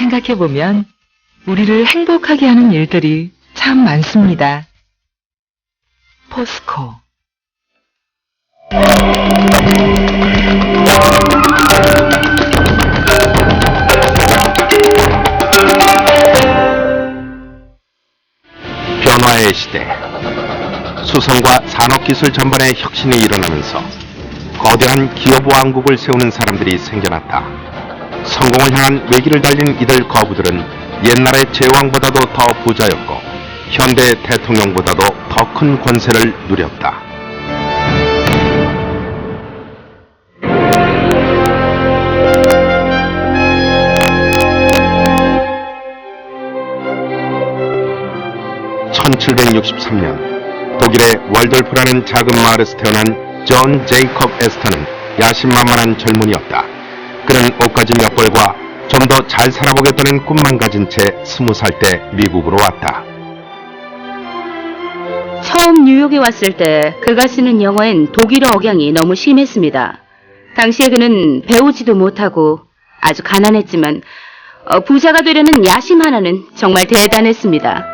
생각해보면 우리를 행복하게 하는 일들이 참 많습니다. 포스코. 변화의 시대. 수성과 산업기술 전반의 혁신이 일어나면서 거대한 기업 왕국을 세우는 사람들이 생겨났다. 성공을 향한 외길을 달린 이들 거부들은 옛날의 제왕보다도 더 부자였고 현대 대통령보다도 더 큰 권세를 누렸다. (1763년) 독일의 월돌프라는 작은 마을에서 태어난 존 제이콥 에스터는 야심만만한 젊은이였다. 그는 옷가지 몇 벌과 좀 더 잘 살아보겠다는 꿈만 가진 채 20살 때 미국으로 왔다. 처음 뉴욕에 왔을 때 그가 쓰는 영어엔 독일어 억양이 너무 심했습니다. 당시에 그는 배우지도 못하고 아주 가난했지만 부자가 되려는 야심 하나는 정말 대단했습니다.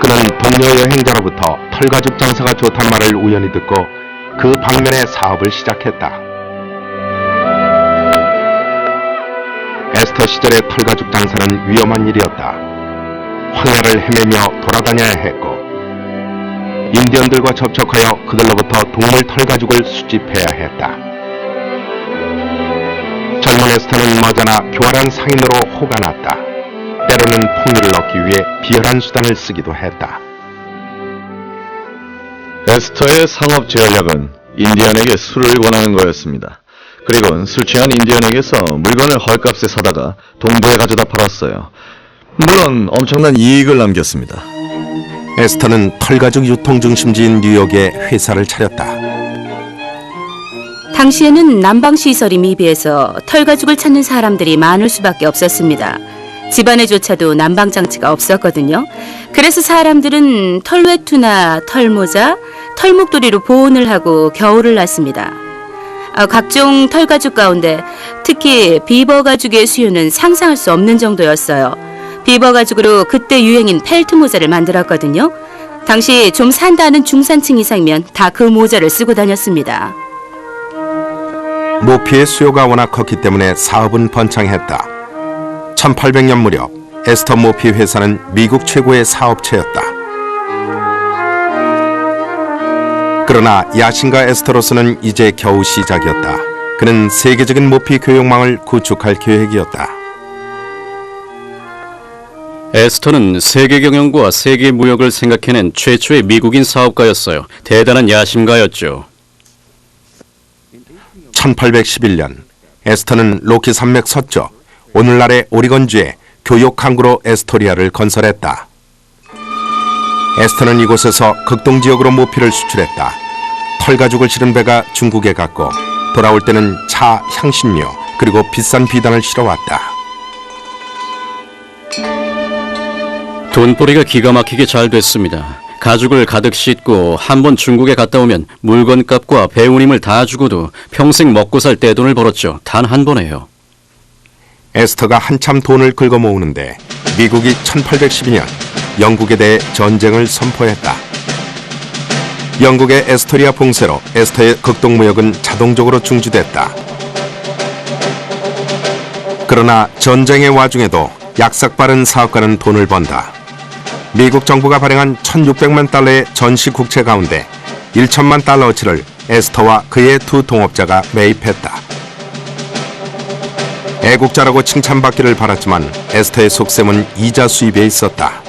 그는 동료 여행자로부터 털가죽 장사가 좋단 말을 우연히 듣고 그 방면의 사업을 시작했다. 에스터 시절의 털가죽 장사는 위험한 일이었다. 황야를 헤매며 돌아다녀야 했고 인디언들과 접촉하여 그들로부터 동물 털가죽을 수집해야 했다. 젊은 에스터는 머지않아 교활한 상인으로 호가 났다. 때로는 풍류를 얻기 위해 비열한 수단을 쓰기도 했다. 에스터의 상업 전략은 인디언에게 술을 권하는 거였습니다. 그리고 술 취한 인디언에게서 물건을 헐값에 사다가 동부에 가져다 팔았어요. 물론 엄청난 이익을 남겼습니다. 에스터는 털가죽 유통 중심지인 뉴욕에 회사를 차렸다. 당시에는 난방시설이 미비해서 털가죽을 찾는 사람들이 많을 수밖에 없었습니다. 집안에조차도 난방장치가 없었거든요. 그래서 사람들은 털외투나 털모자, 털목도리로 보온을 하고 겨울을 났습니다. 각종 털가죽 가운데 특히 비버가죽의 수요는 상상할 수 없는 정도였어요. 비버가죽으로 그때 유행인 펠트 모자를 만들었거든요. 당시 좀 산다는 중산층 이상이면 다 그 모자를 쓰고 다녔습니다. 모피의 수요가 워낙 컸기 때문에 사업은 번창했다. 1800년 무렵 에스터 모피 회사는 미국 최고의 사업체였다. 그러나 야신가 에스터로서는 이제 겨우 시작이었다. 그는 세계적인 모피 교육망을 구축할 계획이었다. 에스터는 세계 경영과 세계 무역을 생각해낸 최초의 미국인 사업가였어요. 대단한 야심가였죠. 1811년 에스터는 로키 산맥 서쪽 오늘날의 오리건주에 교육 항구로 에스토리아를 건설했다. 에스터는 이곳에서 극동지역으로 모피를 수출했다. 털가죽을 실은 배가 중국에 갔고 돌아올 때는 차, 향신료 그리고 비싼 비단을 실어왔다. 돈벌이가 기가 막히게 잘 됐습니다. 가죽을 가득 싣고 한번 중국에 갔다 오면 물건값과 배운임을 다 주고도 평생 먹고 살 떼돈을 벌었죠. 단 한 번에요. 에스터가 한참 돈을 긁어 모으는데 미국이 1812년 영국에 대해 전쟁을 선포했다. 영국의 에스토리아 봉쇄로 에스터의 극동무역은 자동적으로 중지됐다. 그러나 전쟁의 와중에도 약삭빠른 사업가는 돈을 번다. 미국 정부가 발행한 1600만 달러의 전시 국채 가운데 1000만 달러어치를 에스터와 그의 두 동업자가 매입했다. 애국자라고 칭찬받기를 바랐지만 에스터의 속셈은 이자 수입에 있었다.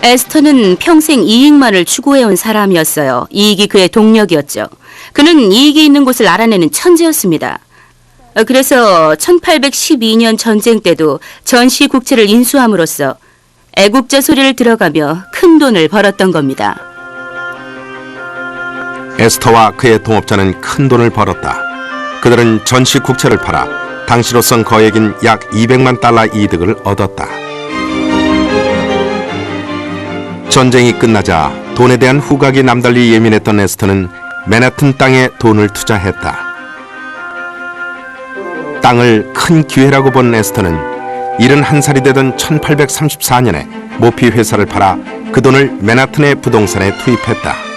에스터는 평생 이익만을 추구해온 사람이었어요. 이익이 그의 동력이었죠. 그는 이익이 있는 곳을 알아내는 천재였습니다. 그래서 1812년 전쟁 때도 전시 국채를 인수함으로써 애국자 소리를 들어가며 큰 돈을 벌었던 겁니다. 에스터와 그의 동업자는 큰 돈을 벌었다. 그들은 전시 국채를 팔아 당시로선 거액인 약 200만 달러 이득을 얻었다. 전쟁이 끝나자 돈에 대한 후각이 남달리 예민했던 에스터는 맨해튼 땅에 돈을 투자했다. 땅을 큰 기회라고 본 에스터는 71살이 되던 1834년에 모피 회사를 팔아 그 돈을 맨하튼의 부동산에 투입했다.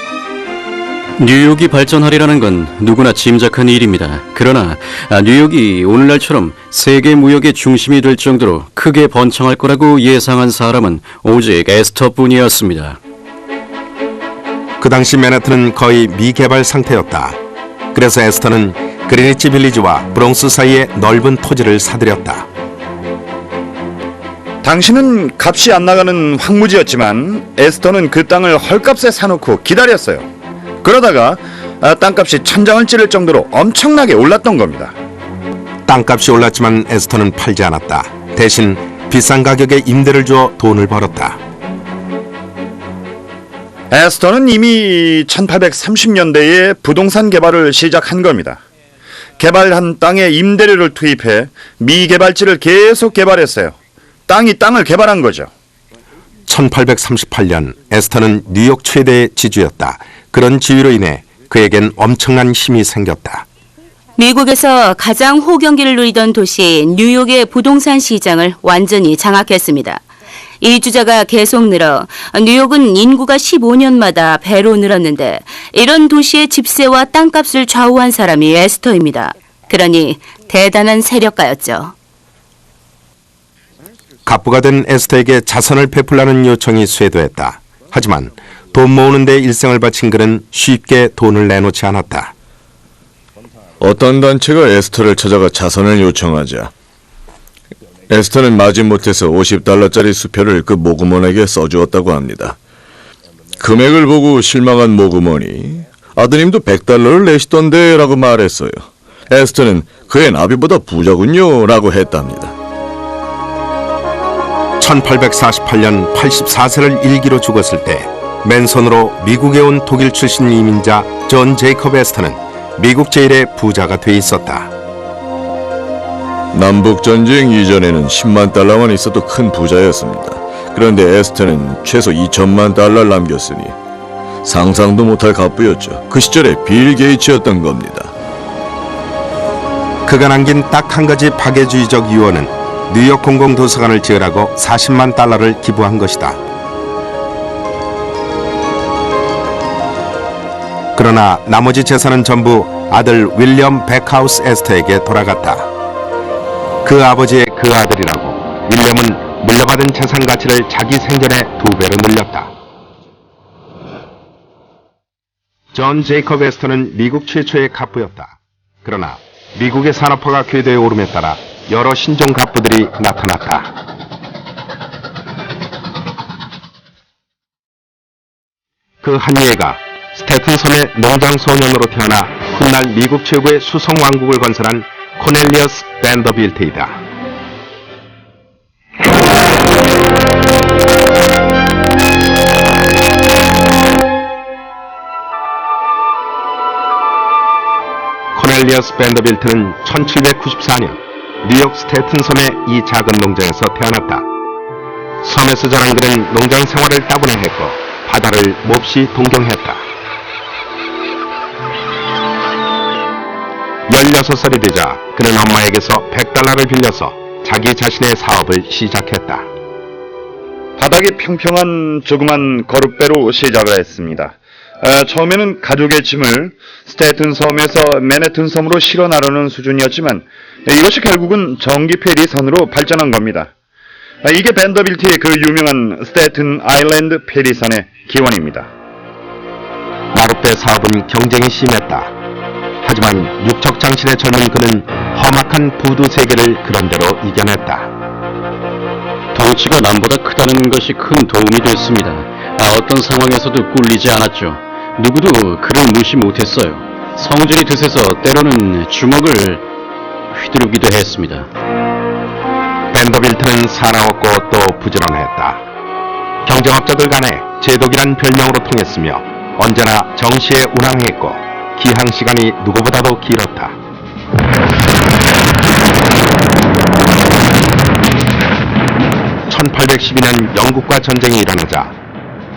뉴욕이 발전하리라는 건 누구나 짐작한 일입니다. 그러나 뉴욕이 오늘날처럼 세계 무역의 중심이 될 정도로 크게 번창할 거라고 예상한 사람은 오직 에스터뿐이었습니다. 그 당시 맨하튼은 거의 미개발 상태였다. 그래서 에스터는 그리니치 빌리지와 브롱스 사이의 넓은 토지를 사들였다. 당신은 값이 안 나가는 황무지였지만 에스터는 그 땅을 헐값에 사놓고 기다렸어요. 그러다가 땅값이 천장을 찌를 정도로 엄청나게 올랐던 겁니다. 땅값이 올랐지만 에스터는 팔지 않았다. 대신 비싼 가격에 임대를 주어 돈을 벌었다. 에스터는 이미 1830년대에 부동산 개발을 시작한 겁니다. 개발한 땅에 임대료를 투입해 미개발지를 계속 개발했어요. 땅이 땅을 개발한 거죠. 1838년 에스터는 뉴욕 최대의 지주였다. 그런 지위로 인해 그에겐 엄청난 힘이 생겼다. 미국에서 가장 호경기를 누리던 도시 뉴욕의 부동산 시장을 완전히 장악했습니다. 이주자가 계속 늘어 뉴욕은 인구가 15년마다 배로 늘었는데 이런 도시의 집세와 땅값을 좌우한 사람이 에스터입니다. 그러니 대단한 세력가였죠. 갑부가 된 에스터에게 자선을 베풀라는 요청이 쇄도했다. 하지만 돈 모으는 데 일생을 바친 그는 쉽게 돈을 내놓지 않았다. 어떤 단체가 에스터를 찾아가 자선을 요청하자 에스터는 마지못해서 $50짜리 수표를 그 모금원에게 써주었다고 합니다. 금액을 보고 실망한 모금원이 아드님도 $100를 내시던데 라고 말했어요. 에스터는 그의 나비보다 부자군요 라고 했답니다. 1848년 84세를 일기로 죽었을 때 맨손으로 미국에 온 독일 출신 이민자 존 제이컵 에스터는 미국 제1의 부자가 돼 있었다. 남북전쟁 이전에는 $100,000만 있어도 큰 부자였습니다. 그런데 에스터는 최소 $20,000,000를 남겼으니 상상도 못할 갑부였죠. 그 시절에 빌 게이츠였던 겁니다. 그가 남긴 딱 한 가지 박애주의적 유언은 뉴욕 공공도서관을 지으라고 $400,000를 기부한 것이다. 그러나 나머지 재산은 전부 아들 윌리엄 백하우스 에스터에게 돌아갔다. 그 아버지의 그 아들이라고 윌리엄은 물려받은 재산 가치를 자기 생전에 2배로 늘렸다. 존 제이컵 에스터는 미국 최초의 갑부였다. 그러나 미국의 산업화가 궤도에 오름에 따라 여러 신종 갑부들이 나타났다. 그 한 예가 스태튼 섬의 농장 소년으로 태어나 훗날 미국 최고의 수성 왕국을 건설한 코넬리어스 밴더빌트이다. 코넬리어스 밴더빌트는 1794년 뉴욕 스태튼 섬의 이 작은 농장에서 태어났다. 섬에서 자란 그는 농장 생활을 따분해 했고 바다를 몹시 동경했다. 16살이 되자 그는 엄마에게서 $100를 빌려서 자기 자신의 사업을 시작했다. 바닥이 평평한 조그만 거룻배로 시작을 했습니다. 처음에는 가족의 짐을 스태튼 섬에서 맨해튼 섬으로 실어 나르는 수준이었지만 이것이 결국은 전기 페리선으로 발전한 겁니다. 이게 밴더빌트의 그 유명한 스태튼 아일랜드 페리선의 기원입니다. 나룻배 사업은 경쟁이 심했다. 하지만 육척장신의 젊은 그는 험악한 부두 세계를 그런대로 이겨냈다. 덩치가 남보다 크다는 것이 큰 도움이 됐습니다. 어떤 상황에서도 꿀리지 않았죠. 누구도 그를 무시 못했어요. 성질이 드세서 때로는 주먹을 휘두르기도 했습니다. 밴더빌트는 사나웠고 또 부지런했다. 경쟁업자들 간에 제독이란 별명으로 통했으며 언제나 정시에 운항했고 기항 시간이 누구보다도 길었다. (1812년) 영국과 전쟁이 일어나자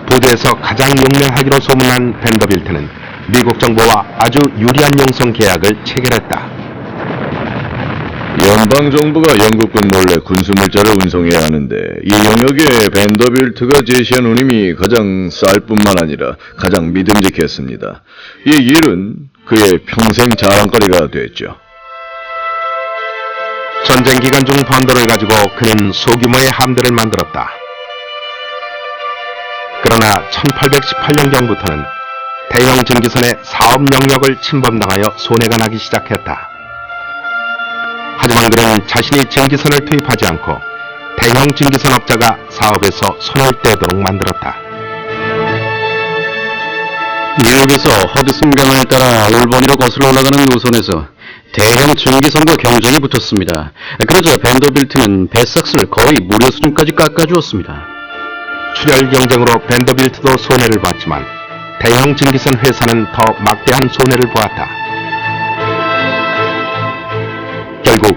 부두에서 가장 용맹하기로 소문난 밴더빌트는 미국 정부와 아주 유리한 용성 계약을 체결했다. 연방정부가 영국군 몰래 군수물자를 운송해야 하는데 이 영역에 밴더빌트가 제시한 운임이 가장 쌀 뿐만 아니라 가장 믿음직했습니다. 이 일은 그의 평생 자랑거리가 됐죠. 전쟁 기간 중 번 돈을 가지고 그는 소규모의 함대를 만들었다. 그러나 1818년경부터는 대형 증기선의 사업 영역을 침범당하여 손해가 나기 시작했다. 하지만 그는 자신이 증기선을 투입하지 않고 대형 증기선 업자가 사업에서 손을 떼도록 만들었다. 미국에서 허드슨 강을 따라 올버니로 거슬러 올라가는 노선에서 대형 증기선과 경쟁이 붙었습니다. 그러자 밴더빌트는 배삭스를 거의 무료 수준까지 깎아주었습니다. 출혈 경쟁으로 밴더빌트도 손해를 봤지만 대형 증기선 회사는 더 막대한 손해를 보았다. 결국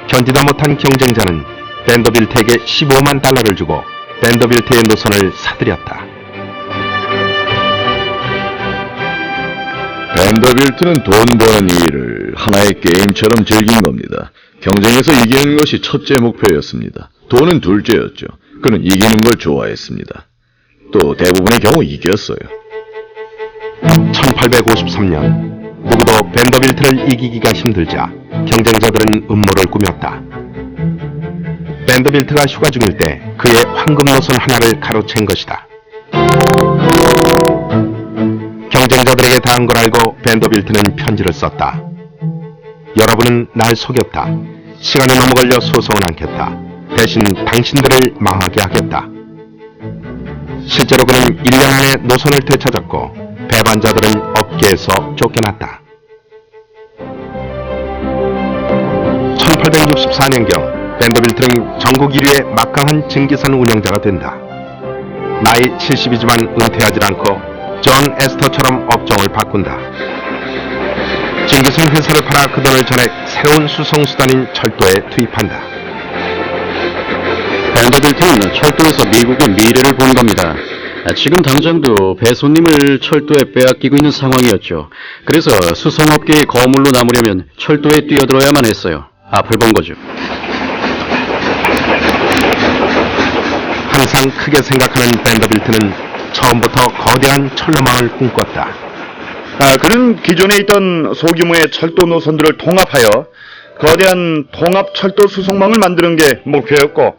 견디다 못한 경쟁자는 밴더빌트에게 15만 달러를 주고 밴더빌트의 노선을 사들였다. 밴더빌트는 돈 버는 일을 하나의 게임처럼 즐긴 겁니다. 경쟁에서 이기는 것이 첫째 목표였습니다. 돈은 둘째였죠. 그는 이기는 걸 좋아했습니다. 또 대부분의 경우 이겼어요. 1853년 누구도 밴더빌트를 이기기가 힘들자 경쟁자들은 음모를 꾸몄다. 밴더빌트가 휴가 중일 때 그의 황금 노선 하나를 가로챈 것이다. 경쟁자들에게 당한 걸 알고 밴더빌트는 편지를 썼다. 여러분은 날 속였다. 시간이 너무 걸려 소송은 않겠다. 대신 당신들을 망하게 하겠다. 실제로 그는 1년 안에 노선을 되찾았고 배반자들은 업계에서 쫓겨났다. 1864년경 밴더빌트는 전국 1위의 막강한 증기선 운영자가 된다. 나이 70이지만 은퇴하지 않고 존 에스터처럼 업종을 바꾼다. 증기선 회사를 팔아 그 돈을 전액 새로운 수송수단인 철도에 투입한다. 밴더빌트는 철도에서 미국의 미래를 본 겁니다. 지금 당장도 배손님을 철도에 빼앗기고 있는 상황이었죠. 그래서 수송업계의 거물로 남으려면 철도에 뛰어들어야만 했어요. 앞을 본 거죠. 항상 크게 생각하는 밴더빌트는 처음부터 거대한 철로망을 꿈꿨다. 그는 기존에 있던 소규모의 철도 노선들을 통합하여 거대한 통합 철도 수송망을 만드는 게 목표였고,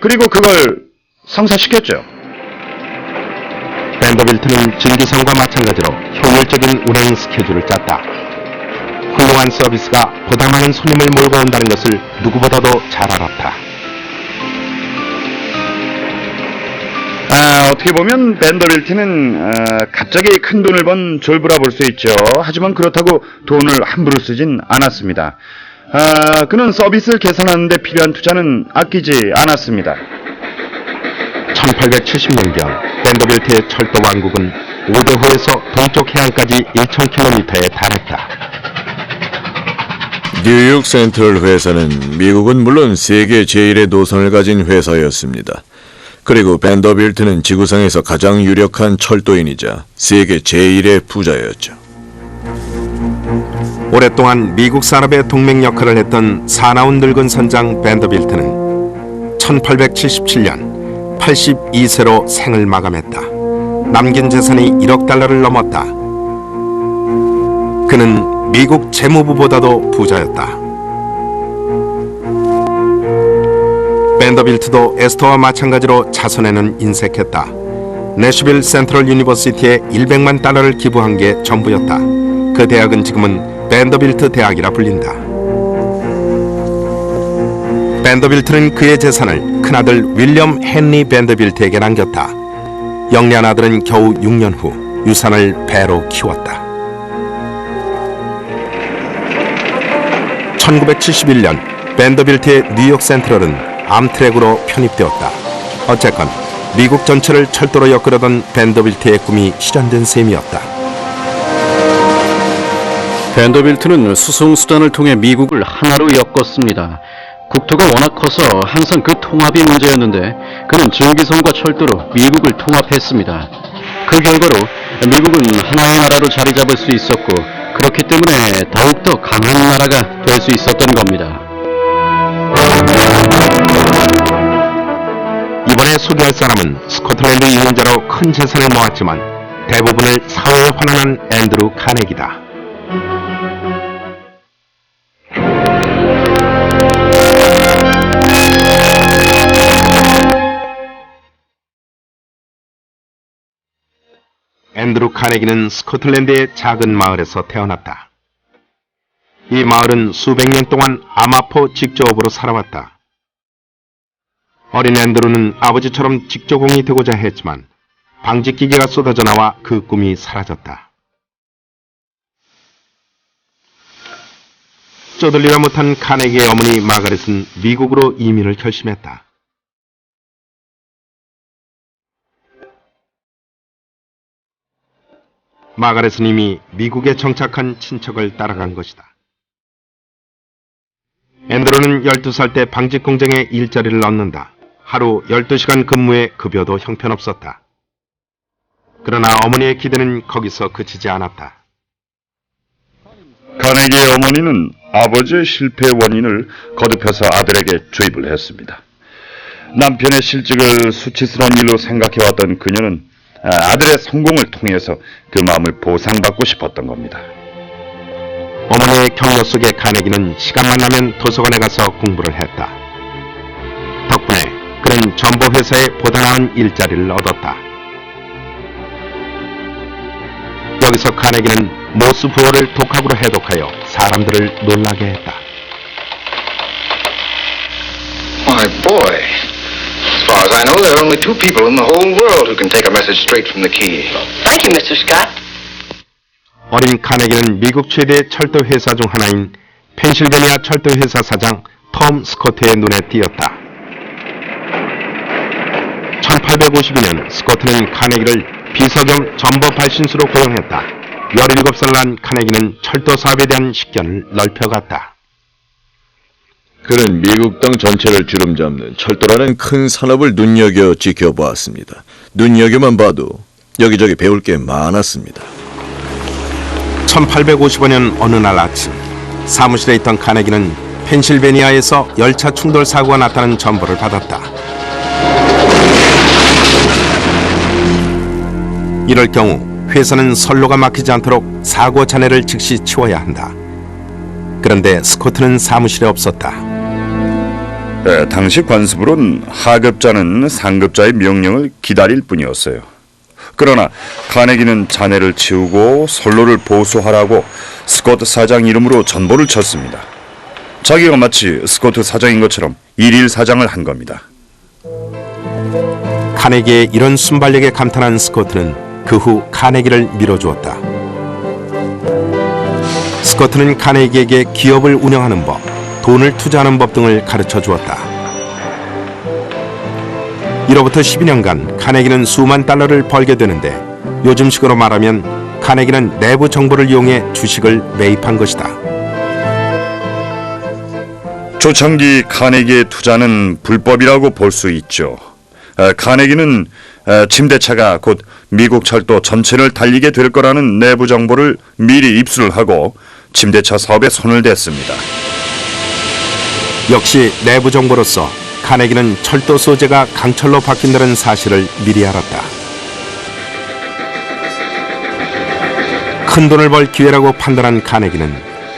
그리고 그걸 성사시켰죠. 밴더빌트는 증기선과 마찬가지로 효율적인 운행 스케줄을 짰다. 훌륭한 서비스가 보다 많은 손님을 몰고 온다는 것을 누구보다도 잘 알았다. 어떻게 보면 밴더빌트는 갑자기 큰 돈을 번 졸부라 볼 수 있죠. 하지만 그렇다고 돈을 함부로 쓰진 않았습니다. 그는 서비스를 개선하는 데 필요한 투자는 아끼지 않았습니다. 1870년경 밴더빌트의 철도 왕국은 오데호에서 동쪽 해안까지 1000km에 달했다. 뉴욕 센트럴 회사는 미국은 물론 세계 제1의 노선을 가진 회사였습니다. 그리고 밴더빌트는 지구상에서 가장 유력한 철도인이자 세계 제1의 부자였죠. 오랫동안 미국 산업의 동맹 역할을 했던 사나운 늙은 선장 밴더빌트는 1877년 82세로 생을 마감했다. 남긴 재산이 1억 달러를 넘었다. 그는 미국 재무부보다도 부자였다. 밴더빌트도 에스터와 마찬가지로 자손에는 인색했다. 내슈빌 센트럴 유니버시티에 100만 달러를 기부한 게 전부였다. 그 대학은 지금은 밴더빌트 대학이라 불린다. 밴더빌트는 그의 재산을 큰아들 윌리엄 헨리 밴더빌트에게 남겼다. 영리한 아들은 겨우 6년 후 유산을 배로 키웠다. 1971년 밴더빌트의 뉴욕 센트럴은 암트랙으로 편입되었다. 어쨌건 미국 전체를 철도로 엮으려던 밴더빌트의 꿈이 실현된 셈이었다. 밴더빌트는 수송수단을 통해 미국을 하나로 엮었습니다. 국토가 워낙 커서 항상 그 통합이 문제였는데 그는 증기선과 철도로 미국을 통합했습니다. 그 결과로 미국은 하나의 나라로 자리 잡을 수 있었고 그렇기 때문에 더욱더 강한 나라가 될 수 있었던 겁니다. 이번에 소개할 사람은 스코틀랜드 이민자로 큰 재산을 모았지만 대부분을 사회에 환원한 앤드루 카네기다. 앤드루 카네기는 스코틀랜드의 작은 마을에서 태어났다. 이 마을은 수백 년 동안 아마포 직조업으로 살아왔다. 어린 앤드루는 아버지처럼 직조공이 되고자 했지만 방직기계가 쏟아져 나와 그 꿈이 사라졌다. 쪼들리다 못한 카네기의 어머니 마가렛은 미국으로 이민을 결심했다. 마가렛은 이미 미국에 정착한 친척을 따라간 것이다. 앤드루는 12살 때 방직 공장에 일자리를 얻는다. 하루 12시간 근무에 급여도 형편없었다. 그러나 어머니의 기대는 거기서 그치지 않았다. 카네기의 어머니는 아버지의 실패의 원인을 거듭해서 아들에게 주입을 했습니다. 남편의 실직을 수치스러운 일로 생각해왔던 그녀는 아들의 성공을 통해서 그 마음을 보상받고 싶었던 겁니다. 어머니의 격려 속에 카네기는 시간만 나면 도서관에 가서 공부를 했다. 덕분에 그는 전보회사에 보다 나은 일자리를 얻었다. 여기서 카네기는 모스 부호를 독학으로 해독하여 사람들을 놀라게 했다. My boy. As far as I know, there are only 2 people in the whole world who can take a message straight from the key. Thank you, Mr. Scott. 어린 카네기는 미국 최대 철도 회사 중 하나인 펜실베니아 철도 회사 사장 톰 스코트의 눈에 띄었다. 1852년 스코트는 카네기를 비서 겸 전보 발신수로 고용했다. 17살 난 카네기는 철도 사업에 대한 식견을 넓혀갔다. 그는 미국 땅 전체를 주름잡는 철도라는 큰 산업을 눈여겨 지켜보았습니다. 눈여겨만 봐도 여기저기 배울 게 많았습니다. 1855년 어느 날 아침 사무실에 있던 카네기는 펜실베니아에서 열차 충돌 사고가 났다는 전보를 받았다. 이럴 경우 회사는 선로가 막히지 않도록 사고 잔해를 즉시 치워야 한다. 그런데 스코트는 사무실에 없었다. 당시 관습으론 하급자는 상급자의 명령을 기다릴 뿐이었어요. 그러나 카네기는 잔해를 치우고 선로를 보수하라고 스코트 사장 이름으로 전보를 쳤습니다. 자기가 마치 스코트 사장인 것처럼 일일 사장을 한 겁니다. 카네기의 이런 순발력에 감탄한 스코트는 그 후 카네기를 밀어주었다. 스코트는 카네기에게 기업을 운영하는 법, 돈을 투자하는 법 등을 가르쳐 주었다. 이로부터 12년간 카네기는 수만 달러를 벌게 되는데 요즘식으로 말하면 카네기는 내부 정보를 이용해 주식을 매입한 것이다. 초창기 카네기의 투자는 불법이라고 볼 수 있죠. 카네기는 침대차가 곧 미국 철도 전체를 달리게 될 거라는 내부 정보를 미리 입수를 하고 침대차 사업에 손을 댔습니다. 역시 내부 정보로서 카네기는 철도 소재가 강철로 바뀐다는 사실을 미리 알았다. 큰 돈을 벌 기회라고 판단한 카네기는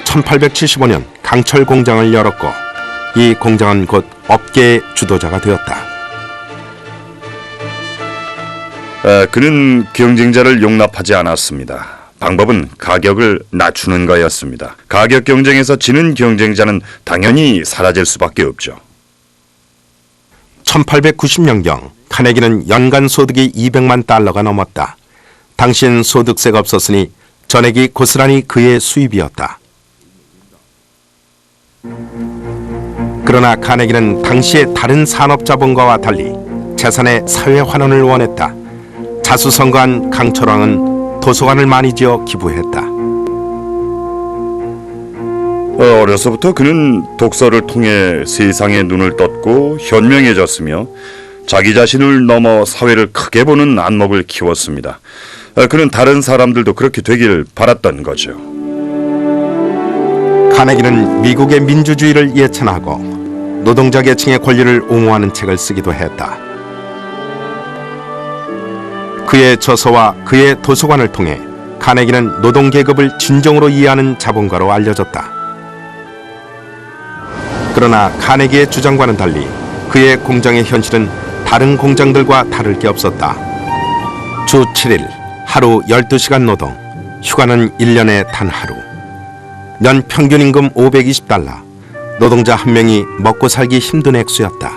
1875년 강철 공장을 열었고 이 공장은 곧 업계의 주도자가 되었다. 그는 경쟁자를 용납하지 않았습니다. 방법은 가격을 낮추는 거였습니다. 가격 경쟁에서 지는 경쟁자는 당연히 사라질 수밖에 없죠. 1890년경 카네기는 연간 소득이 200만 달러가 넘었다. 당시엔 소득세가 없었으니 전액이 고스란히 그의 수입이었다. 그러나 카네기는 당시의 다른 산업자본가와 달리 재산의 사회 환원을 원했다. 자수성가한 강철왕은 도서관을 많이 지어 기부했다. 어려서부터 그는 독서를 통해 세상의 눈을 떴고 현명해졌으며 자기 자신을 넘어 사회를 크게 보는 안목을 키웠습니다. 그는 다른 사람들도 그렇게 되길 바랐던 거죠. 카네기는 미국의 민주주의를 예찬하고 노동자 계층의 권리를 옹호하는 책을 쓰기도 했다. 그의 저서와 그의 도서관을 통해 카네기는 노동계급을 진정으로 이해하는 자본가로 알려졌다. 그러나 카네기의 주장과는 달리 그의 공장의 현실은 다른 공장들과 다를 게 없었다. 주 7일, 하루 12시간 노동, 휴가는 1년에 단 하루. 연 평균 임금 $520, 노동자 한 명이 먹고 살기 힘든 액수였다.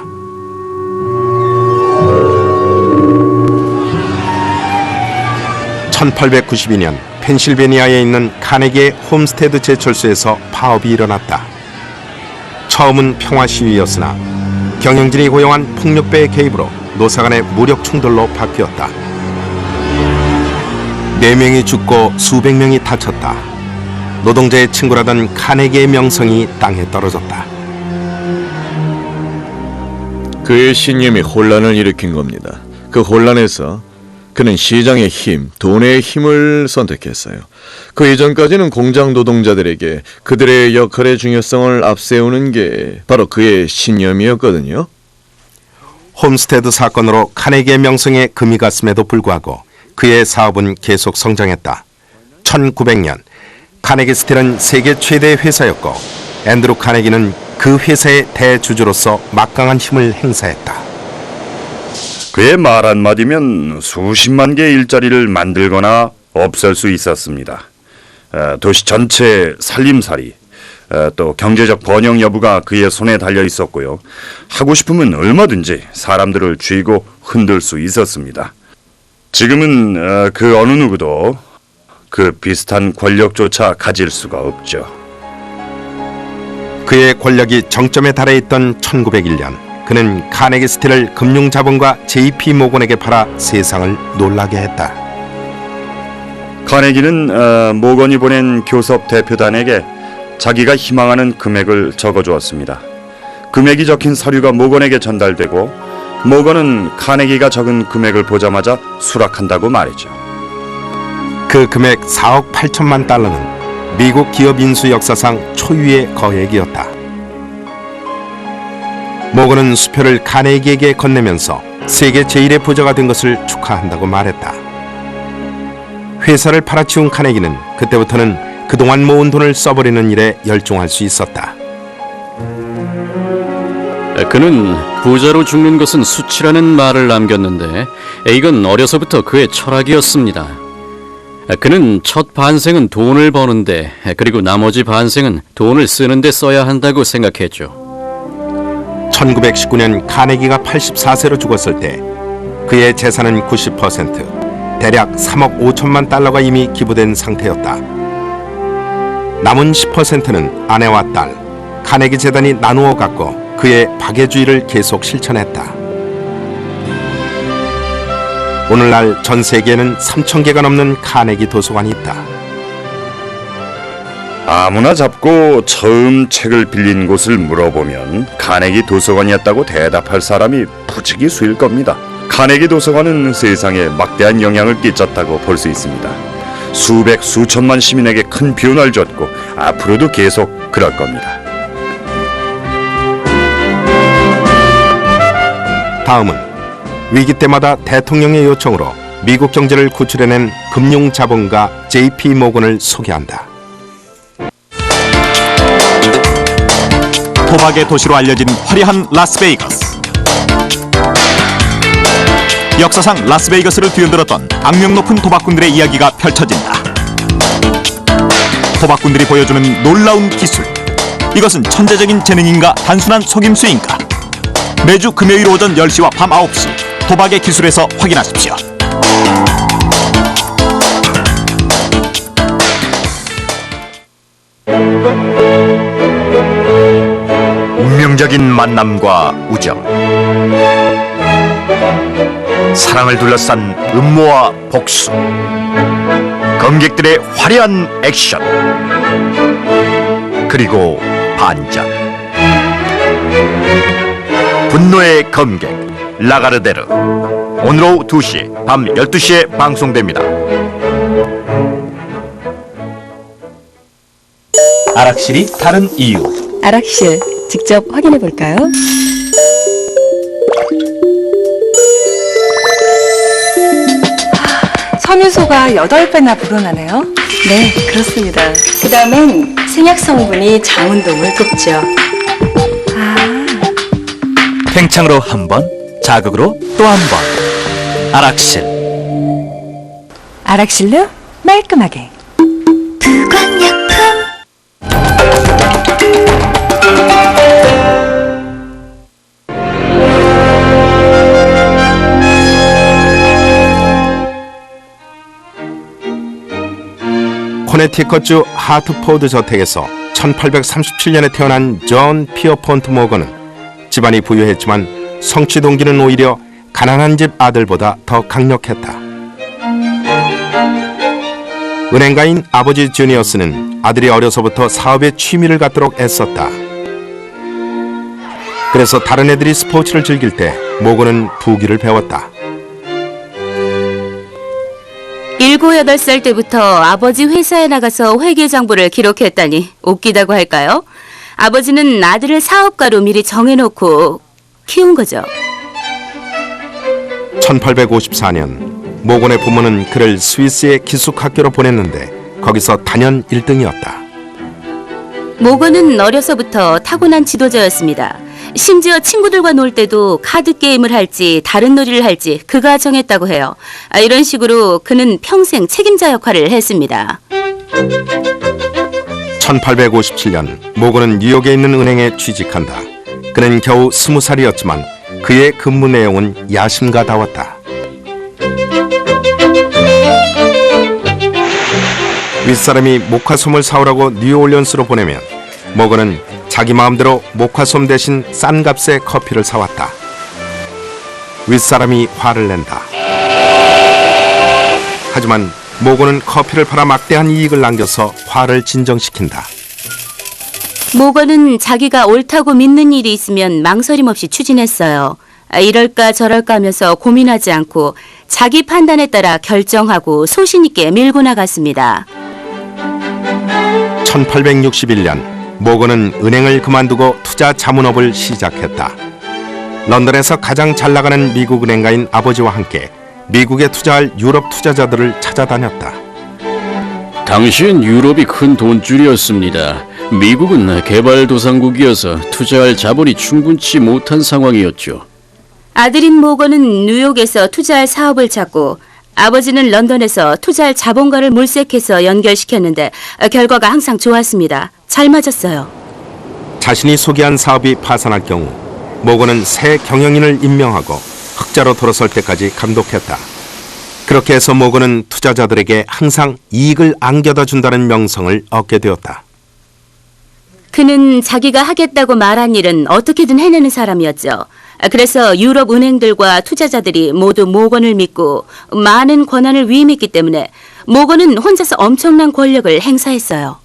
(1892년) 펜실베니아에 있는 카네기의 홈스테드 제철소에서 파업이 일어났다. 처음은 평화 시위였으나 경영진이 고용한 폭력배의 개입으로 노사 간의 무력 충돌로 바뀌었다. 4명이 죽고 수백 명이 다쳤다. 노동자의 친구라던 카네기의 명성이 땅에 떨어졌다. 그의 신념이 혼란을 일으킨 겁니다. 그 혼란에서 그는 시장의 힘, 돈의 힘을 선택했어요. 그 이전까지는 공장 노동자들에게 그들의 역할의 중요성을 앞세우는 게 바로 그의 신념이었거든요. 홈스테드 사건으로 카네기의 명성에 금이 갔음에도 불구하고 그의 사업은 계속 성장했다. 1900년 카네기 스틸은 세계 최대의 회사였고 앤드루 카네기는 그 회사의 대주주로서 막강한 힘을 행사했다. 그의 말 한마디면 수십만 개의 일자리를 만들거나 없앨 수 있었습니다. 도시 전체의 살림살이, 또 경제적 번영 여부가 그의 손에 달려 있었고요. 하고 싶으면 얼마든지 사람들을 쥐고 흔들 수 있었습니다. 지금은 그 어느 누구도 그 비슷한 권력조차 가질 수가 없죠. 그의 권력이 정점에 달해 있던 1901년 그는 카네기 스틸을 금융자본가 JP 모건에게 팔아 세상을 놀라게 했다. 카네기는 모건이 보낸 교섭 대표단에게 자기가 희망하는 금액을 적어주었습니다. 금액이 적힌 서류가 모건에게 전달되고 모건은 카네기가 적은 금액을 보자마자 수락한다고 말했죠. 그 금액 4억 8천만 달러는 미국 기업 인수 역사상 초유의 거액이었다. 모건은 수표를 카네기에게 건네면서 세계 제1의 부자가 된 것을 축하한다고 말했다. 회사를 팔아치운 카네기는 그때부터는 그동안 모은 돈을 써버리는 일에 열중할 수 있었다. 그는 부자로 죽는 것은 수치라는 말을 남겼는데 이건 어려서부터 그의 철학이었습니다. 그는 첫 반생은 돈을 버는데 그리고 나머지 반생은 돈을 쓰는데 써야 한다고 생각했죠. 1919년 카네기가 84세로 죽었을 때 그의 재산은 90%, 대략 3억 5천만 달러가 이미 기부된 상태였다. 남은 10%는 아내와 딸, 카네기 재단이 나누어 갖고 그의 박애주의를 계속 실천했다. 오늘날 전 세계에는 3,000개가 넘는 카네기 도서관이 있다. 아무나 잡고 처음 책을 빌린 곳을 물어보면 카네기 도서관이었다고 대답할 사람이 부지기수일 겁니다. 카네기 도서관은 세상에 막대한 영향을 끼쳤다고 볼 수 있습니다. 수백 수천만 시민에게 큰 변화를 줬고 앞으로도 계속 그럴 겁니다. 다음은 위기 때마다 대통령의 요청으로 미국 경제를 구출해낸 금융자본가 JP 모건을 소개한다. 도박의 도시로 알려진 화려한 라스베이거스. 역사상 라스베이거스를 뒤흔들었던 악명 높은 도박꾼들의 이야기가 펼쳐진다. 도박꾼들이 보여주는 놀라운 기술. 이것은 천재적인 재능인가 단순한 속임수인가? 매주 금요일 오전 10시와 밤 9시 도박의 기술에서 확인하십시오. 운명적인 만남과 우정, 사랑을 둘러싼 음모와 복수, 검객들의 화려한 액션, 그리고 반전. 분노의 검객 라가르데르, 오늘 오후 2시, 밤 12시에 방송됩니다. 아락실이 다른 이유. 아락실 직접 확인해 볼까요? 섬유소가 8배나 불어나네요. 네, 그렇습니다. 그 다음엔 생약 성분이 장운동을 돕죠. 팽창으로 한 번, 자극으로 또 한 번. 아락실. 아락실로 말끔하게. 코네티컷주 하트포드 저택에서 1837년에 태어난 존 피어폰트 모건은 집안이 부유했지만 성취 동기는 오히려 가난한 집 아들보다 더 강력했다. 은행가인 아버지 주니어스는 아들이 어려서부터 사업에 취미를 갖도록 애썼다. 그래서 다른 애들이 스포츠를 즐길 때 모건은 부기를 배웠다. 7, 8살 때부터 아버지 회사에 나가서 회계장부를 기록했다니 웃기다고 할까요? 아버지는 아들을 사업가로 미리 정해놓고 키운 거죠. 1854년 모건의 부모는 그를 스위스의 기숙학교로 보냈는데 거기서 단연 1등이었다. 모건은 어려서부터 타고난 지도자였습니다. 심지어 친구들과 놀 때도 카드 게임을 할지 다른 놀이를 할지 그가 정했다고 해요. 이런 식으로 그는 평생 책임자 역할을 했습니다. 1857년 모건은 뉴욕에 있는 은행에 취직한다. 그는 겨우 20살이었지만 그의 근무 내용은 야심가다웠다. 윗사람이 모카솜을 사오라고 뉴올리언스로 보내면 모건은 자기 마음대로 모카솜 대신 싼 값의 커피를 사왔다. 윗사람이 화를 낸다. 하지만 모건은 커피를 팔아 막대한 이익을 남겨서 화를 진정시킨다. 모건은 자기가 옳다고 믿는 일이 있으면 망설임 없이 추진했어요. 이럴까 저럴까 하면서 고민하지 않고 자기 판단에 따라 결정하고 소신 있게 밀고 나갔습니다. 1861년 모건은 은행을 그만두고 투자 자문업을 시작했다. 런던에서 가장 잘 나가는 미국 은행가인 아버지와 함께 미국에 투자할 유럽 투자자들을 찾아다녔다. 당시엔 유럽이 큰 돈줄이었습니다. 미국은 개발도상국이어서 투자할 자본이 충분치 못한 상황이었죠. 아들인 모건은 뉴욕에서 투자할 사업을 찾고 아버지는 런던에서 투자할 자본가를 물색해서 연결시켰는데 결과가 항상 좋았습니다. 잘 맞았어요. 자신이 소개한 사업이 파산할 경우 모건은 새 경영인을 임명하고 흑자로 돌아설 때까지 감독했다. 그렇게 해서 모건은 투자자들에게 항상 이익을 안겨다 준다는 명성을 얻게 되었다. 그는 자기가 하겠다고 말한 일은 어떻게든 해내는 사람이었죠. 그래서 유럽 은행들과 투자자들이 모두 모건을 믿고 많은 권한을 위임했기 때문에 모건은 혼자서 엄청난 권력을 행사했어요.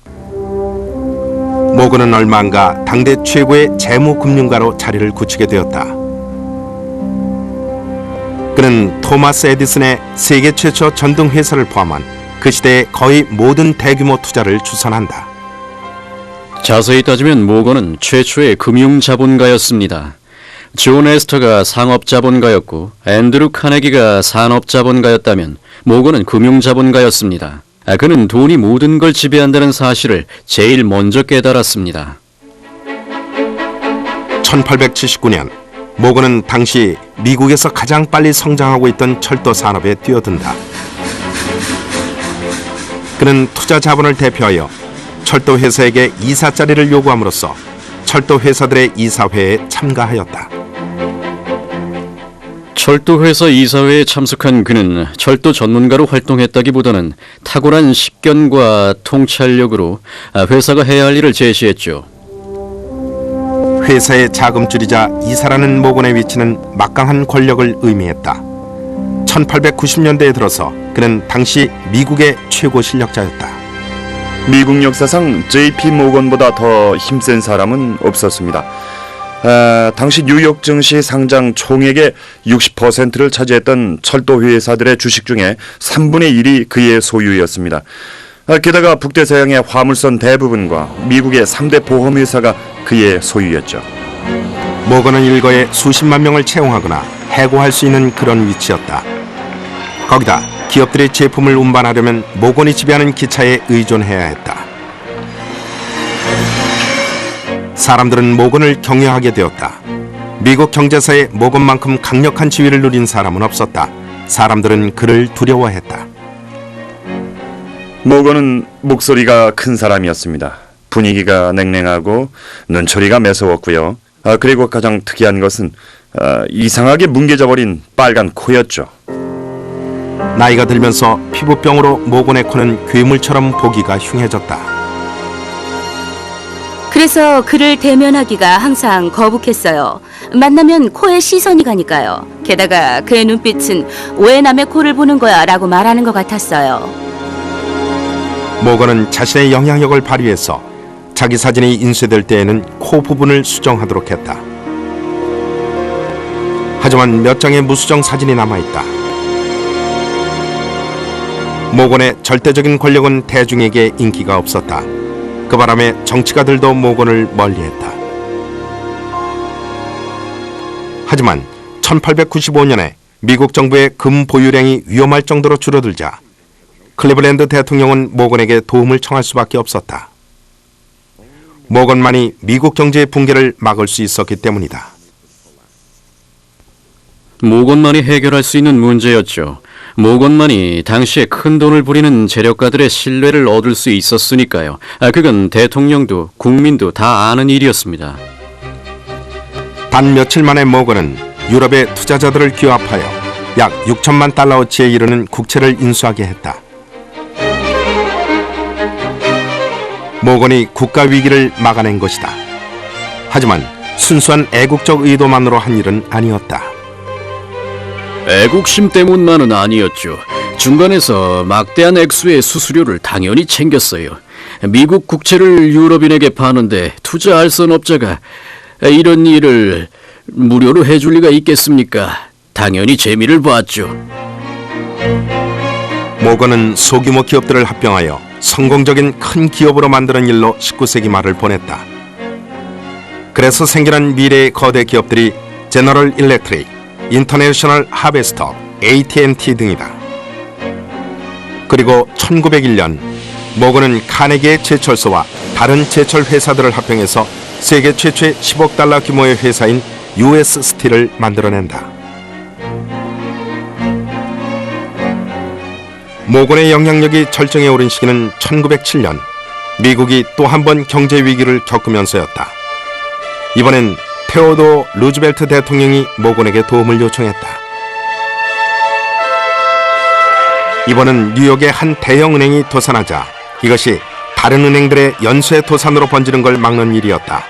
모건은 얼마 안 가 당대 최고의 재무금융가로 자리를 굳히게 되었다. 그는 토마스 에디슨의 세계 최초 전등회사를 포함한 그 시대의 거의 모든 대규모 투자를 주선한다. 자세히 따지면 모건은 최초의 금융자본가였습니다. 존 에스터가 상업자본가였고 앤드루 카네기가 산업자본가였다면 모건은 금융자본가였습니다. 그는 돈이 모든 걸 지배한다는 사실을 제일 먼저 깨달았습니다. 1879년 모건은 당시 미국에서 가장 빨리 성장하고 있던 철도 산업에 뛰어든다. 그는 투자 자본을 대표하여 철도 회사에게 이사 자리를 요구함으로써 철도 회사들의 이사회에 참가하였다. 철도회사 이사회에 참석한 그는 철도 전문가로 활동했다기보다는 탁월한 식견과 통찰력으로 회사가 해야 할 일을 제시했죠. 회사의 자금줄이자 이사라는 모건의 위치는 막강한 권력을 의미했다. 1890년대에 들어서 그는 당시 미국의 최고 실력자였다. 미국 역사상 J.P. 모건보다 더 힘센 사람은 없었습니다. 당시 뉴욕 증시 상장 총액의 60%를 차지했던 철도 회사들의 주식 중에 3분의 1이 그의 소유였습니다. 게다가 북대서양의 화물선 대부분과 미국의 3대 보험회사가 그의 소유였죠. 모건은 일거에 수십만 명을 채용하거나 해고할 수 있는 그런 위치였다. 거기다 기업들의 제품을 운반하려면 모건이 지배하는 기차에 의존해야 했다. 사람들은 모건을 경외하게 되었다. 미국 경제사에 모건만큼 강력한 지위를 누린 사람은 없었다. 사람들은 그를 두려워했다. 모건은 목소리가 큰 사람이었습니다. 분위기가 냉랭하고 눈초리가 매서웠고요. 그리고 가장 특이한 것은 이상하게 뭉개져버린 빨간 코였죠. 나이가 들면서 피부병으로 모건의 코는 괴물처럼 보기가 흉해졌다. 그래서 그를 대면하기가 항상 거북했어요. 만나면 코에 시선이 가니까요. 게다가 그의 눈빛은 왜 남의 코를 보는 거야 라고 말하는 것 같았어요. 모건은 자신의 영향력을 발휘해서 자기 사진이 인쇄될 때에는 코 부분을 수정하도록 했다. 하지만 몇 장의 무수정 사진이 남아있다. 모건의 절대적인 권력은 대중에게 인기가 없었다. 그 바람에 정치가들도 모건을 멀리했다. 하지만 1895년에 미국 정부의 금 보유량이 위험할 정도로 줄어들자 클리블랜드 대통령은 모건에게 도움을 청할 수밖에 없었다. 모건만이 미국 경제의 붕괴를 막을 수 있었기 때문이다. 모건만이 해결할 수 있는 문제였죠. 모건만이 당시에 큰 돈을 부리는 재력가들의 신뢰를 얻을 수 있었으니까요. 그건 대통령도 국민도 다 아는 일이었습니다. 단 며칠 만에 모건은 유럽의 투자자들을 규합하여 약 6천만 달러어치에 이르는 국채를 인수하게 했다. 모건이 국가 위기를 막아낸 것이다. 하지만 순수한 애국적 의도만으로 한 일은 아니었다. 애국심 때문만은 아니었죠. 중간에서 막대한 액수의 수수료를 당연히 챙겼어요. 미국 국채를 유럽인에게 파는데 투자 알선업자가 이런 일을 무료로 해줄 리가 있겠습니까? 당연히 재미를 봤죠. 모건은 소규모 기업들을 합병하여 성공적인 큰 기업으로 만드는 일로 19세기 말을 보냈다. 그래서 생겨난 미래의 거대 기업들이 제너럴 일렉트릭, 인터내셔널 하베스터, AT&T 등이다. 그리고 1901년 모건은 카네기의 제철소와 다른 제철 회사들을 합병해서 세계 최초의 10억 달러 규모의 회사인 US 스틸을 만들어낸다. 모건의 영향력이 절정에 오른 시기는 1907년 미국이 또 한 번 경제 위기를 겪으면서였다. 이번엔 테오도 루즈벨트 대통령이 모건에게 도움을 요청했다. 이번은 뉴욕의 한 대형 은행이 도산하자 이것이 다른 은행들의 연쇄 도산으로 번지는 걸 막는 일이었다.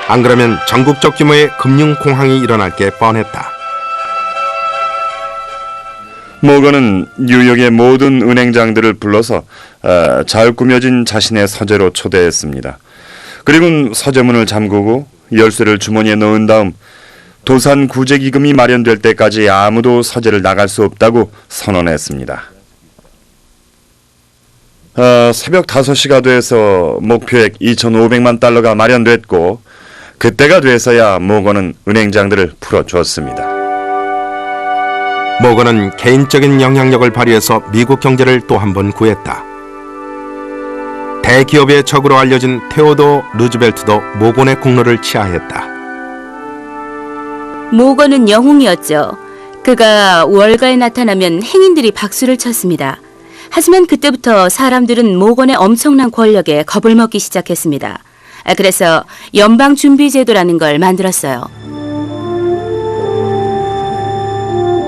안 그러면 전국적 규모의 금융 공황이 일어날 게 뻔했다. 모건은 뉴욕의 모든 은행장들을 불러서 잘 꾸며진 자신의 서재로 초대했습니다. 그리고 서재문을 잠그고 열쇠를 주머니에 넣은 다음 도산 구제기금이 마련될 때까지 아무도 서재를 나갈 수 없다고 선언했습니다. 새벽 5시가 돼서 목표액 2,500만 달러가 마련됐고 그때가 돼서야 모건은 은행장들을 풀어주었습니다. 모건은 개인적인 영향력을 발휘해서 미국 경제를 또 한 번 구했다. 대기업의 적으로 알려진 테오도 루즈벨트도 모건의 공로를 치하했다. 모건은 영웅이었죠. 그가 월가에 나타나면 행인들이 박수를 쳤습니다. 하지만 그때부터 사람들은 모건의 엄청난 권력에 겁을 먹기 시작했습니다. 그래서 연방준비제도라는 걸 만들었어요.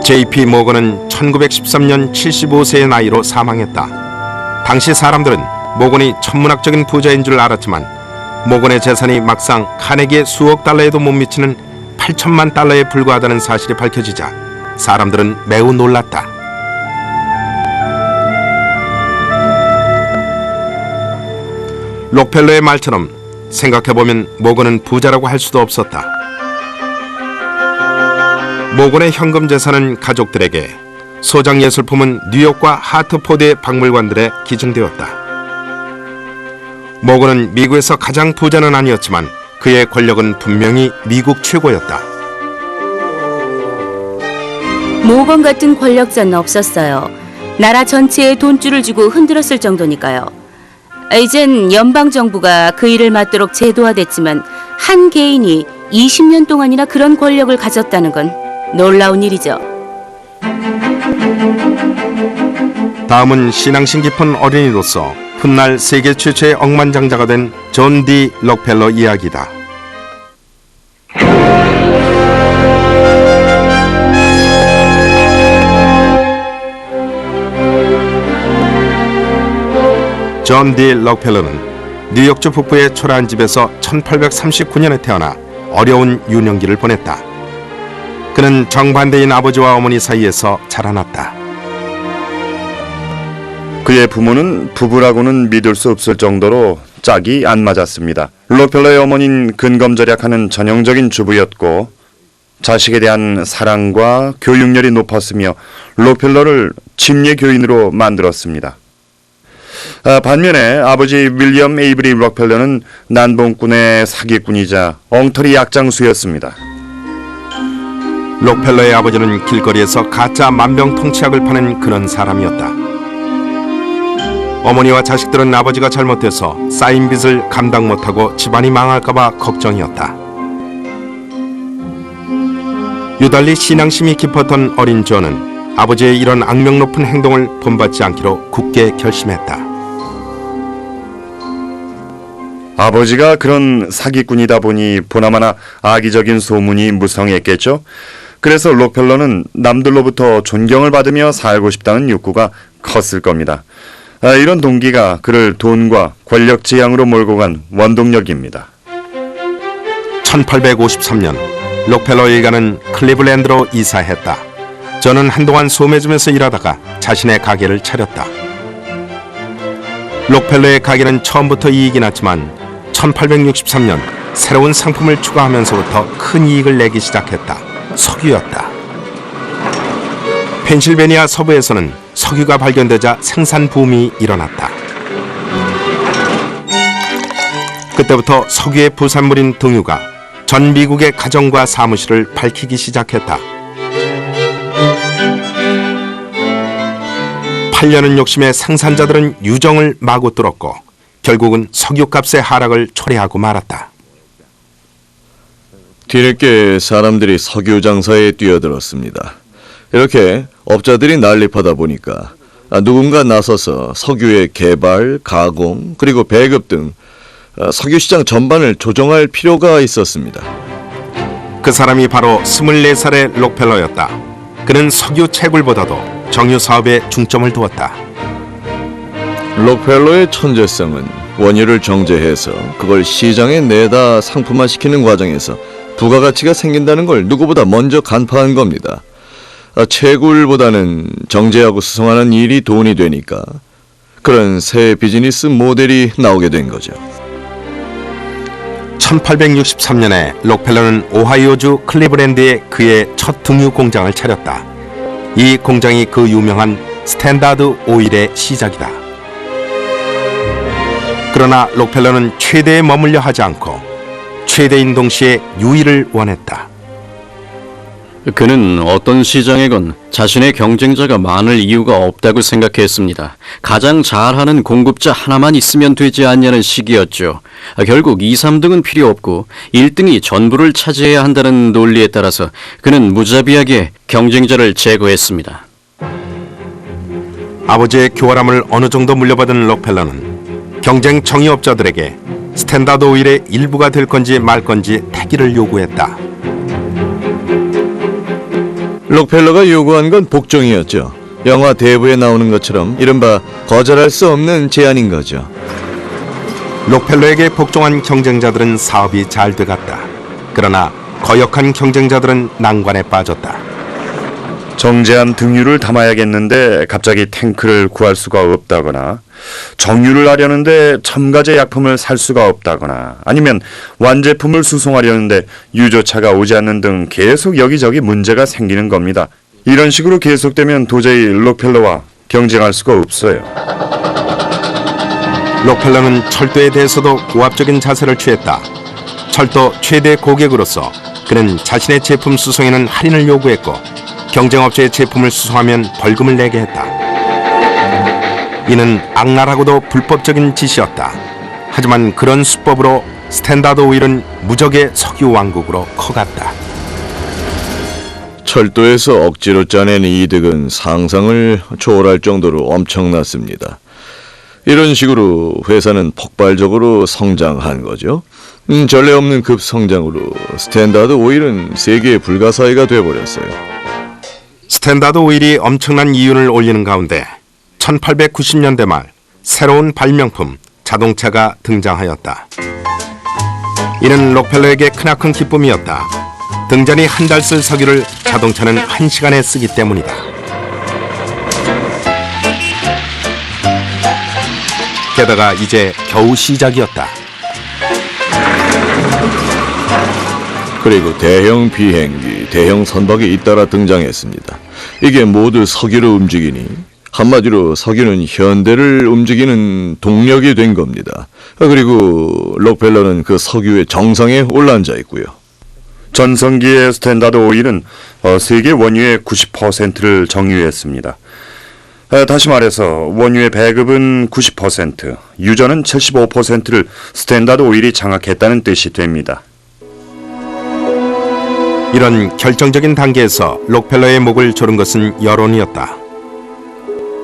JP 모건은 1913년 75세의 나이로 사망했다. 당시 사람들은 모건이 천문학적인 부자인 줄 알았지만 모건의 재산이 막상 카네기의 수억 달러에도 못 미치는 8천만 달러에 불과하다는 사실이 밝혀지자 사람들은 매우 놀랐다. 록펠러의 말처럼 생각해보면 모건은 부자라고 할 수도 없었다. 모건의 현금 재산은 가족들에게, 소장예술품은 뉴욕과 하트포드의 박물관들에 기증되었다. 모건은 미국에서 가장 부자는 아니었지만 그의 권력은 분명히 미국 최고였다. 모건 같은 권력자는 없었어요. 나라 전체에 돈줄을 주고 흔들었을 정도니까요. 이젠 연방정부가 그 일을 맡도록 제도화됐지만 한 개인이 20년 동안이나 그런 권력을 가졌다는 건 놀라운 일이죠. 다음은 신앙심 깊은 어린이로서 훗날 세계 최초의 억만장자가 된 존 D 록펠러 이야기다. 존 D 록펠러는 뉴욕주 북부의 초라한 집에서 1839년에 태어나 어려운 유년기를 보냈다. 그는 정반대인 아버지와 어머니 사이에서 자라났다. 그의 부모는 부부라고는 믿을 수 없을 정도로 짝이 안 맞았습니다. 록펠러의 어머니는 근검절약하는 전형적인 주부였고 자식에 대한 사랑과 교육열이 높았으며 록펠러를 침례 교인으로 만들었습니다. 반면에 아버지 윌리엄 에이브리 록펠러는 난봉꾼의 사기꾼이자 엉터리 약장수였습니다. 록펠러의 아버지는 길거리에서 가짜 만병통치약을 파는 그런 사람이었다. 어머니와 자식들은 아버지가 잘못해서 쌓인 빚을 감당 못하고 집안이 망할까봐 걱정이었다. 유달리 신앙심이 깊었던 어린 존은 아버지의 이런 악명 높은 행동을 본받지 않기로 굳게 결심했다. 아버지가 그런 사기꾼이다 보니 보나마나 악의적인 소문이 무성했겠죠. 그래서 록펠러는 남들로부터 존경을 받으며 살고 싶다는 욕구가 컸을 겁니다. 이런 동기가 그를 돈과 권력 지향으로 몰고 간 원동력입니다. 1853년 록펠러 일가는 클리블랜드로 이사했다. 저는 한동안 소매점에서 일하다가 자신의 가게를 차렸다. 록펠러의 가게는 처음부터 이익이 났지만 1863년 새로운 상품을 추가하면서부터 큰 이익을 내기 시작했다. 석유였다. 펜실베니아 서부에서는 석유가 발견되자 생산 붐이 일어났다. 그때부터 석유의 부산물인 등유가 전 미국의 가정과 사무실을 밝히기 시작했다. 팔려는 욕심에 생산자들은 유정을 마구 뚫었고 결국은 석유값의 하락을 초래하고 말았다. 뒤늦게 사람들이 석유 장사에 뛰어들었습니다. 이렇게 업자들이 난립하다 보니까 누군가 나서서 석유의 개발, 가공, 그리고 배급 등 석유 시장 전반을 조정할 필요가 있었습니다. 그 사람이 바로 24살의 록펠러였다. 그는 석유 채굴보다도 정유 사업에 중점을 두었다. 록펠러의 천재성은 원유를 정제해서 그걸 시장에 내다 상품화시키는 과정에서 부가가치가 생긴다는 걸 누구보다 먼저 간파한 겁니다. 채굴보다는 정제하고 수송하는 일이 돈이 되니까 그런 새 비즈니스 모델이 나오게 된 거죠. 1863년에 록펠러는 오하이오주 클리브랜드에 그의 첫 등유 공장을 차렸다. 이 공장이 그 유명한 스탠다드 오일의 시작이다. 그러나 록펠러는 최대에 머물려 하지 않고 최대인 동시에 유의를 원했다. 그는 어떤 시장에건 자신의 경쟁자가 많을 이유가 없다고 생각했습니다. 가장 잘하는 공급자 하나만 있으면 되지 않냐는 식이었죠. 결국 2, 3등은 필요 없고 1등이 전부를 차지해야 한다는 논리에 따라서 그는 무자비하게 경쟁자를 제거했습니다. 아버지의 교활함을 어느 정도 물려받은 록펠러는 경쟁 정유업자들에게 스탠다드 오일의 일부가 될 건지 말 건지 태기를 요구했다. 록펠러가 요구한 건 복종이었죠. 영화 대부에 나오는 것처럼 이른바 거절할 수 없는 제안인 거죠. 록펠러에게 복종한 경쟁자들은 사업이 잘 돼갔다. 그러나 거역한 경쟁자들은 난관에 빠졌다. 정제한 등유를 담아야겠는데 갑자기 탱크를 구할 수가 없다거나 정유를 하려는데 첨가제 약품을 살 수가 없다거나 아니면 완제품을 수송하려는데 유조차가 오지 않는 등 계속 여기저기 문제가 생기는 겁니다. 이런 식으로 계속되면 도저히 록펠러와 경쟁할 수가 없어요. 록펠러는 철도에 대해서도 고압적인 자세를 취했다. 철도 최대 고객으로서 그는 자신의 제품 수송에는 할인을 요구했고 경쟁업체의 제품을 수송하면 벌금을 내게 했다. 이는 악랄하고도 불법적인 짓이었다. 하지만 그런 수법으로 스탠다드 오일은 무적의 석유 왕국으로 커갔다. 철도에서 억지로 짜낸 이득은 상상을 초월할 정도로 엄청났습니다. 이런 식으로 회사는 폭발적으로 성장한 거죠. 전례 없는 급성장으로 스탠다드 오일은 세계의 불가사의가 돼버렸어요. 스탠다드 오일이 엄청난 이윤을 올리는 가운데 1890년대 말 새로운 발명품 자동차가 등장하였다. 이는 록펠러에게 크나큰 기쁨이었다. 등잔이 한 달 쓸 석유를 자동차는 1시간에 쓰기 때문이다. 게다가 이제 겨우 시작이었다. 그리고 대형 비행기, 대형 선박이 잇따라 등장했습니다. 이게 모두 석유로 움직이니 한마디로 석유는 현대를 움직이는 동력이 된 겁니다. 그리고 록펠러는 그 석유의 정상에 올라앉아 있고요. 전성기의 스탠다드 오일은 세계 원유의 90%를 정유했습니다. 다시 말해서 원유의 배급은 90%, 유전은 75%를 스탠다드 오일이 장악했다는 뜻이 됩니다. 이런 결정적인 단계에서 록펠러의 목을 조른 것은 여론이었다.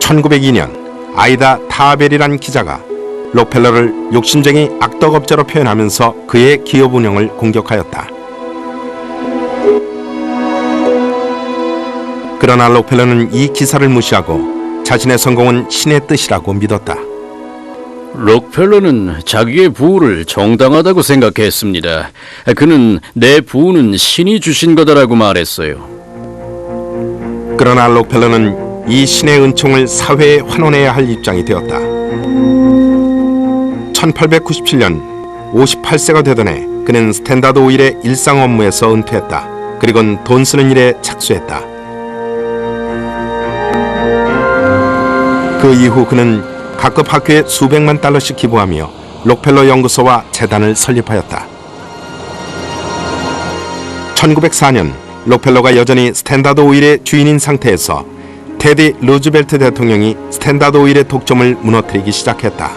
1902년 아이다 타벨이란 기자가 록펠러를 욕심쟁이 악덕업자로 표현하면서 그의 기업 운영을 공격하였다. 그러나 록펠러는 이 기사를 무시하고 자신의 성공은 신의 뜻이라고 믿었다. 록펠러는 자기의 부를 정당하다고 생각했습니다. 그는 내 부는 신이 주신 거다라고 말했어요. 그러나 록펠러는 이 신의 은총을 사회에 환원해야 할 입장이 되었다. 1897년 58세가 되던 해 그는 스탠다드 오일의 일상 업무에서 은퇴했다. 그리고는 돈 쓰는 일에 착수했다. 그 이후 그는 각급 학교에 수백만 달러씩 기부하며 록펠러 연구소와 재단을 설립하였다. 1904년 록펠러가 여전히 스탠다드 오일의 주인인 상태에서 테디 루즈벨트 대통령이 스탠다드 오일의 독점을 무너뜨리기 시작했다.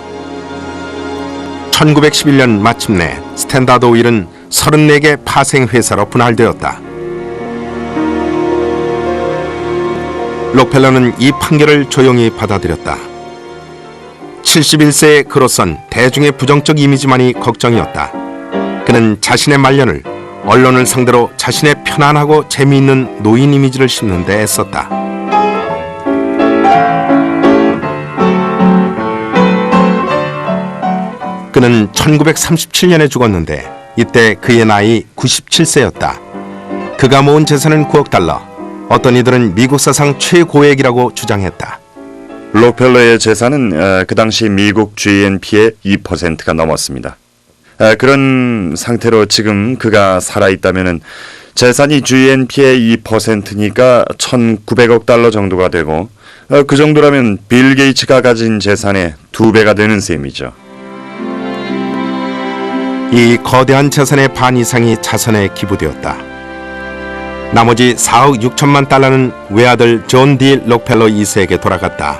1911년 마침내 스탠다드 오일은 34개 파생회사로 분할되었다. 록펠러는 이 판결을 조용히 받아들였다. 71세의 그로선 대중의 부정적 이미지만이 걱정이었다. 그는 자신의 말년을 언론을 상대로 자신의 편안하고 재미있는 노인 이미지를 심는 데 애썼다. 그는 1937년에 죽었는데 이때 그의 나이 97세였다. 그가 모은 재산은 9억 달러. 어떤 이들은 미국 사상 최고액이라고 주장했다. 록펠러의 재산은 그 당시 미국 GNP의 2%가 넘었습니다. 그런 상태로 지금 그가 살아있다면 재산이 GNP의 2%니까 1,900억 달러 정도가 되고 그 정도라면 빌 게이츠가 가진 재산의 2배가 되는 셈이죠. 이 거대한 재산의 반 이상이 자선에 기부되었다. 나머지 4억 6천만 달러는 외아들 존 D. 록펠러 2세에게 돌아갔다.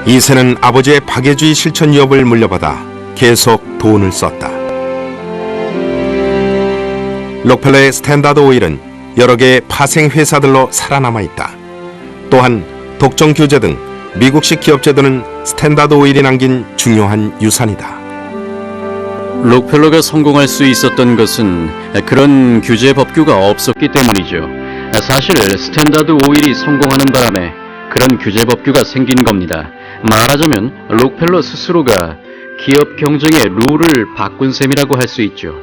2세는 아버지의 박애주의 실천 유업을 물려받아 계속 돈을 썼다. 록펠러의 스탠다드 오일은 여러 개의 파생 회사들로 살아남아 있다. 또한 독점 규제 등 미국식 기업제도는 스탠다드 오일이 남긴 중요한 유산이다. 록펠러가 성공할 수 있었던 것은 그런 규제 법규가 없었기 때문이죠. 사실 스탠다드 오일이 성공하는 바람에 그런 규제 법규가 생긴 겁니다. 말하자면 록펠러 스스로가 기업 경쟁의 룰을 바꾼 셈이라고 할 수 있죠.